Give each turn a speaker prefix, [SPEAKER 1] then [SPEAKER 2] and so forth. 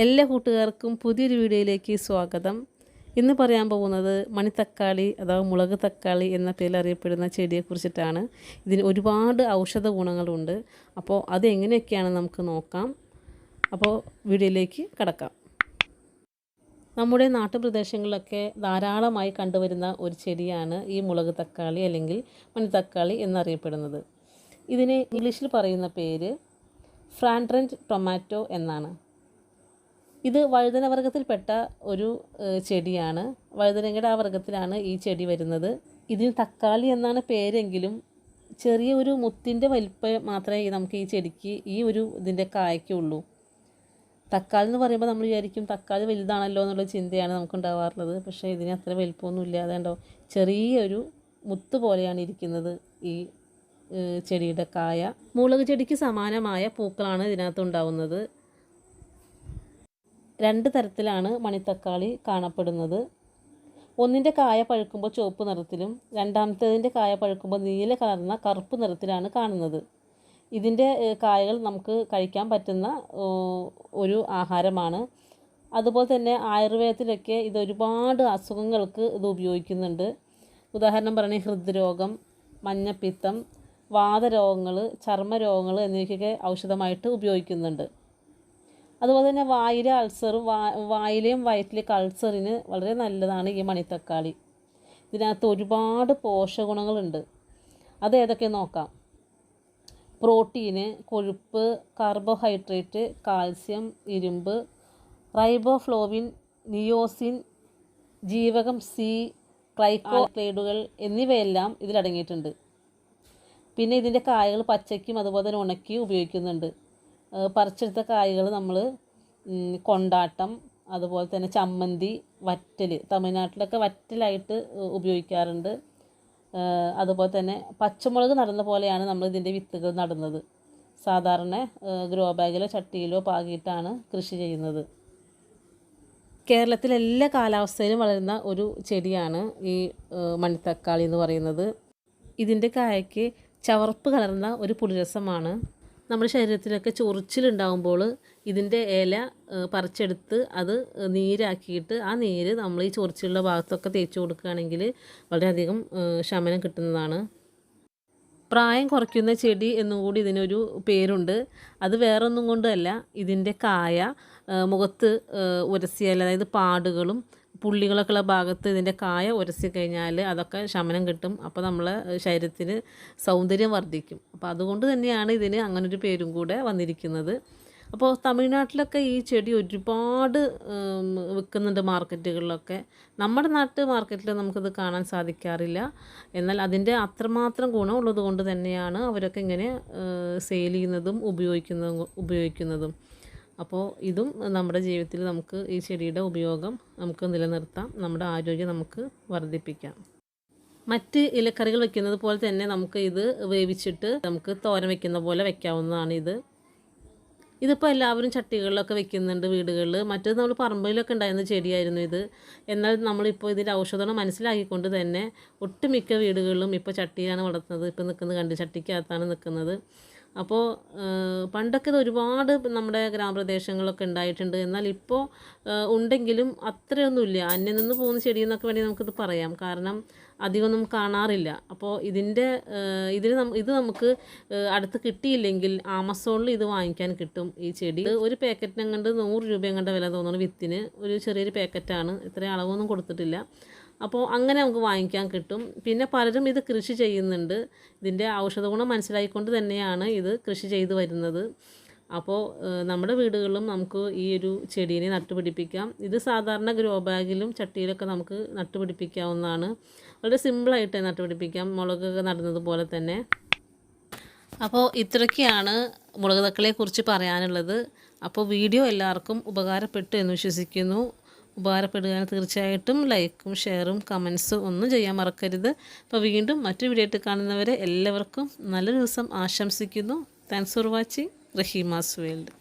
[SPEAKER 1] എല്ലാ കൂട്ടുകാർക്കും പുതിയൊരു വീഡിയോയിലേക്ക് സ്വാഗതം. ഇന്ന് പറയാൻ പോകുന്നത് മണിത്തക്കാളി അഥവാ മുളക് തക്കാളി എന്ന പേരിൽ അറിയപ്പെടുന്ന ചെടിയെക്കുറിച്ചിട്ടാണ്. ഇതിന് ഒരുപാട് ഔഷധ ഗുണങ്ങളുണ്ട്. അപ്പോൾ അതെങ്ങനെയൊക്കെയാണ് നമുക്ക് നോക്കാം. അപ്പോൾ വീഡിയോയിലേക്ക് കടക്കാം. നമ്മുടെ നാട്ടുപ്രദേശങ്ങളിലൊക്കെ ധാരാളമായി കണ്ടുവരുന്ന ഒരു ചെടിയാണ് ഈ മുളക് തക്കാളി അല്ലെങ്കിൽ മണിത്തക്കാളി എന്നറിയപ്പെടുന്നത്. ഇതിന് ഇംഗ്ലീഷിൽ പറയുന്ന പേര് ഫ്രാൻഡ്രൻറ്റ് ടൊമാറ്റോ എന്നാണ്. ഇത് വഴുതന വർഗ്ഗത്തിൽപ്പെട്ട ഒരു ചെടിയാണ്. വഴുതനങ്ങയുടെ ആ വർഗ്ഗത്തിലാണ് ഈ ചെടി വരുന്നത്. ഇതിന് തക്കാളി എന്നാണ് പേരെങ്കിലും ചെറിയൊരു മുത്തിൻ്റെ വലിപ്പം മാത്രമേ നമുക്ക് ഈ ചെടിക്ക് ഇതിൻ്റെ കായ്ക്കുള്ളൂ. തക്കാളി എന്ന് പറയുമ്പോൾ നമ്മൾ വിചാരിക്കും തക്കാളി വലുതാണല്ലോ എന്നുള്ള ചിന്തയാണ് നമുക്കുണ്ടാവാറുള്ളത്. പക്ഷേ ഇതിന് അത്ര വലിപ്പമൊന്നും ഇല്ലാതെ ഉണ്ടോ, ചെറിയൊരു മുത്ത് പോലെയാണ് ഇരിക്കുന്നത് ഈ ചെടിയുടെ കായ. മുളക് ചെടിക്ക് സമാനമായ പൂക്കളാണ് ഇതിനകത്ത് ഉണ്ടാവുന്നത്. രണ്ട് തരത്തിലാണ് മണിത്തക്കാളി കാണപ്പെടുന്നത്. ഒന്നിൻ്റെ കായ പഴുക്കുമ്പോൾ ചുവപ്പ് നിറത്തിലും രണ്ടാമത്തേതിൻ്റെ കായ പഴുക്കുമ്പോൾ നീല കലർന്ന കറുപ്പ് നിറത്തിലാണ് കാണുന്നത്. ഇതിൻ്റെ കായകൾ നമുക്ക് കഴിക്കാൻ പറ്റുന്ന ഒരു ആഹാരമാണ്. അതുപോലെ തന്നെ ആയുർവേദത്തിലൊക്കെ ഇത് ഒരുപാട് അസുഖങ്ങൾക്ക് ഇത് ഉപയോഗിക്കുന്നുണ്ട്. ഉദാഹരണം പറയുകയാണെങ്കിൽ ഹൃദ്രോഗം, മഞ്ഞപ്പിത്തം, വാതരോഗങ്ങൾ, ചർമ്മരോഗങ്ങൾ എന്നിവയ്ക്കൊക്കെ ഔഷധമായിട്ട് ഉപയോഗിക്കുന്നുണ്ട്. അതുപോലെ തന്നെ വായിലെ അൾസറും വായിലെയും വയറ്റിലേക്ക് അൾസറിന് വളരെ നല്ലതാണ് ഈ മണിത്തക്കാളി. ഇതിനകത്ത് ഒരുപാട് പോഷകഗുണങ്ങളുണ്ട്. അത് ഏതൊക്കെ നോക്കാം. പ്രോട്ടീന്, കൊഴുപ്പ്, കാർബോഹൈഡ്രേറ്റ്, കാൽസ്യം, ഇരുമ്പ്, റൈബോഫ്ലോവിൻ, നിയോസിൻ, ജീവകം സി, ഗ്ലൈക്കോസൈഡുകൾ എന്നിവയെല്ലാം ഇതിലടങ്ങിയിട്ടുണ്ട്. പിന്നെ ഇതിൻ്റെ കായകൾ പച്ചയ്ക്കും അതുപോലെ തന്നെ ഉണക്കിയും ഉപയോഗിക്കുന്നുണ്ട്. പറിച്ചെടുത്ത കായകൾ നമ്മൾ കൊണ്ടാട്ടം, അതുപോലെ തന്നെ ചമ്മന്തി, വറ്റൽ, തമിഴ്നാട്ടിലൊക്കെ വറ്റലായിട്ട് ഉപയോഗിക്കാറുണ്ട്. അതുപോലെ തന്നെ പച്ചമുളക് നടുന്ന പോലെയാണ് നമ്മൾ ഇതിൻ്റെ വിത്തുകൾ നടുന്നത്. സാധാരണ ഗ്രോ ബാഗിലോ ചട്ടിയിലോ പാകിയിട്ടാണ് കൃഷി ചെയ്യുന്നത്. കേരളത്തിലെ എല്ലാ കാലാവസ്ഥയിലും വളരുന്ന ഒരു ചെടിയാണ് ഈ മണിത്തക്കാളി എന്ന് പറയുന്നത്. ഇതിൻ്റെ കായയ്ക്ക് ചവർപ്പ് കലർന്ന ഒരു പുളിരസമാണ്. നമ്മുടെ ശരീരത്തിലൊക്കെ ചൊറിച്ചിലുണ്ടാകുമ്പോൾ ഇതിൻ്റെ ഇല പറിച്ചെടുത്ത് അത് നീരാക്കിയിട്ട് ആ നീര് നമ്മൾ ഈ ചൊറിച്ചിലുള്ള ഭാഗത്തൊക്കെ തേച്ച് കൊടുക്കുകയാണെങ്കിൽ വളരെയധികം ശമനം കിട്ടുന്നതാണ്. പ്രായം കുറയ്ക്കുന്ന ചെടി എന്നുകൂടി ഇതിനൊരു പേരുണ്ട്. അത് വേറൊന്നും കൊണ്ടല്ല, ഇതിൻ്റെ കായ മുഖത്ത് ഉരസിയാൽ, അതായത് പാടുകളും പുള്ളികളൊക്കെ ഉള്ള ഭാഗത്ത് ഇതിൻ്റെ കായ ഉരസി കഴിഞ്ഞാൽ അതൊക്കെ ശമനം കിട്ടും. അപ്പോൾ നമ്മളെ ശരീരത്തിന് സൗന്ദര്യം വർദ്ധിക്കും. അപ്പോൾ അതുകൊണ്ട് തന്നെയാണ് ഇതിന് അങ്ങനൊരു പേരും കൂടെ വന്നിരിക്കുന്നത്. അപ്പോൾ തമിഴ്നാട്ടിലൊക്കെ ഈ ചെടി ഒരുപാട് വിൽക്കുന്നുണ്ട് മാർക്കറ്റുകളിലൊക്കെ. നമ്മുടെ നാട്ട് മാർക്കറ്റിൽ നമുക്കിത് കാണാൻ സാധിക്കാറില്ല. എന്നാൽ അതിൻ്റെ അത്രമാത്രം ഗുണമുള്ളത് കൊണ്ട് തന്നെയാണ് അവരൊക്കെ ഇങ്ങനെ സെയിൽ ചെയ്യുന്നതും ഉപയോഗിക്കുന്നതും. അപ്പോൾ ഇതും നമ്മുടെ ജീവിതത്തിൽ നമുക്ക് ഈ ചെടിയുടെ ഉപയോഗം നമുക്ക് നിലനിർത്താം. നമ്മുടെ ആരോഗ്യം നമുക്ക് വർദ്ധിപ്പിക്കാം. മറ്റ് ഇലക്കറികൾ വെക്കുന്നത് പോലെ തന്നെ നമുക്ക് ഇത് വേവിച്ചിട്ട് നമുക്ക് തോരൻ വെക്കുന്ന പോലെ വെക്കാവുന്നതാണ് ഇതിപ്പോൾ എല്ലാവരും ചട്ടികളിലൊക്കെ വെക്കുന്നുണ്ട് വീടുകളിൽ. മറ്റേത് നമ്മൾ പറമ്പിലൊക്കെ ഉണ്ടായിരുന്ന ചെടിയായിരുന്നു ഇത്. എന്നാൽ നമ്മളിപ്പോൾ ഇതിൻ്റെ ഔഷധം മനസ്സിലാക്കിക്കൊണ്ട് തന്നെ ഒട്ടുമിക്ക വീടുകളിലും ഇപ്പോൾ ചട്ടിയാണ് വളർത്തുന്നത്. ഇപ്പോൾ നിൽക്കുന്നത് കണ്ട് ചട്ടിക്കകത്താണ് നിൽക്കുന്നത്. അപ്പോൾ പണ്ടൊക്കെ ഇത് ഒരുപാട് നമ്മുടെ ഗ്രാമപ്രദേശങ്ങളിലൊക്കെ ഉണ്ടായിട്ടുണ്ട്. എന്നാൽ ഇപ്പോൾ ഉണ്ടെങ്കിലും അത്രയൊന്നുമില്ല. അന്യം നിന്ന് പോകുന്ന ചെടിയെന്നൊക്കെ വേണ്ടി നമുക്കിത് പറയാം. കാരണം അധികമൊന്നും കാണാറില്ല. അപ്പോൾ ഇത് നമുക്ക് അടുത്ത് കിട്ടിയില്ലെങ്കിൽ ആമസോണിൽ ഇത് വാങ്ങിക്കാൻ കിട്ടും. ഈ ചെടി ഒരു പാക്കറ്റിനെ കണ്ട് 100 രൂപയും കണ്ട വില തോന്നുന്നു. വിത്തിന് ഒരു ചെറിയൊരു പാക്കറ്റാണ്, ഇത്രയും അളവൊന്നും കൊടുത്തിട്ടില്ല. അപ്പോൾ അങ്ങനെ നമുക്ക് വാങ്ങിക്കാൻ കിട്ടും. പിന്നെ പലരും ഇത് കൃഷി ചെയ്യുന്നുണ്ട്. ഇതിൻ്റെ ഔഷധ ഗുണം മനസ്സിലാക്കിക്കൊണ്ട് തന്നെയാണ് ഇത് കൃഷി ചെയ്തു വരുന്നത്. അപ്പോൾ നമ്മുടെ വീടുകളിലും നമുക്ക് ഈ ഒരു ചെടീനെ നട്ടുപിടിപ്പിക്കാം. ഇത് സാധാരണ ഗ്രോ ബാഗിലും ചട്ടിയിലൊക്കെ നമുക്ക് നട്ടുപിടിപ്പിക്കാവുന്നതാണ്. വളരെ സിമ്പിളായിട്ട് നട്ടുപിടിപ്പിക്കാം, മുളകൊക്കെ നടുന്നത് പോലെ തന്നെ. അപ്പോൾ ഇത്രയൊക്കെയാണ് മുളക് തക്കാളിയെക്കുറിച്ച് പറയാനുള്ളത്. അപ്പോൾ വീഡിയോ എല്ലാവർക്കും ഉപകാരപ്പെട്ടു എന്ന് വിശ്വസിക്കുന്നു. ഉപകാരപ്പെടുകയാണ് തീർച്ചയായിട്ടും ലൈക്കും ഷെയറും കമൻസും ഒന്നും ചെയ്യാൻ മറക്കരുത്. അപ്പോൾ വീണ്ടും മറ്റൊരു വീഡിയോ ആയിട്ട് കാണുന്നവരെ എല്ലാവർക്കും നല്ലൊരു ദിവസം ആശംസിക്കുന്നു. Thanks for watching Raheema's world.